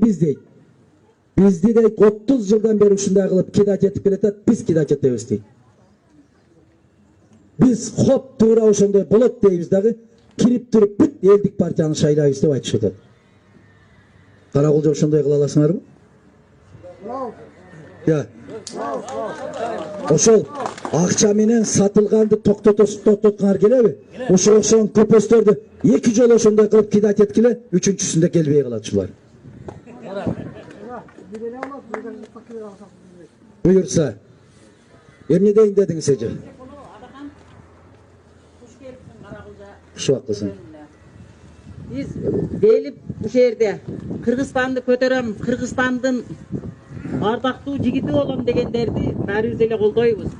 біз дейді. Бізді дейді 30 жылдан бері ушундай кылып кидать этип келатат, біз кидать этебиз дейді. Біз хоп туура ошондой болот дейбиз дагы, кирип туруп бүт элдик партияны шайлайбыз деп айтышып атат. Каракулжа ошондой кыла аласыңарбы? Я. Ошол акча менен сатылганды токтоткуңар келеби? Ошо окшогон көпөстөрдү 2 жолу ошондой кылып кидать эткиле, үчүнчүсүндө келбей калат ушулар. Буюрса. Эмне дейин дедиңиз эже? Куш акылсың. Биз келип ушул жерде Кыргызстанды көтөрөм, Кыргызстандын ардактуу жигити болом дегендерди баарыбыз эле колдойбуз.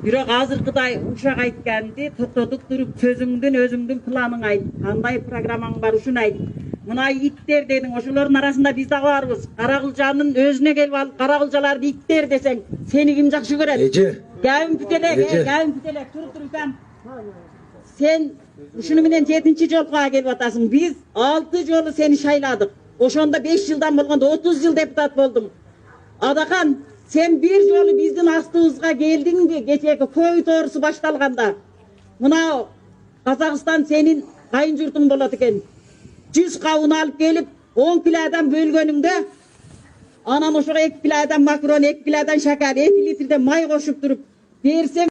Бирок азыркыдай ушак айтканды токтотуп туруп өзүңдүн планың айт, кандай программаң бар ушуну айт. Мына иттер дедің, ошолордун арасында биз дагы барбыз. Каракулжанын өзүнө келип алып, каракулжаларды иттер десең, сени ким жакшы көрөт? Эже. Гавин бүтелек, туруп. Сен ушуну менен 7-чи жолго келип атасың. Биз 6 жолу сени шайладык. Ошондо 5 жылдан болгондо 30 жыл депутат болдуң. Адахан, сен bir жолу биздин астыбызга келдиңби? Кечеги көй тоорусу башталганда. Мына Казакстан сенин кайын журтуң болот экен. 100 кабын алып келип, 10 килодан бөлгөнүңдө, анан ошого 2 килодан макарон, 2 килодан шакар, 2 литрден май кошуп туруп берсең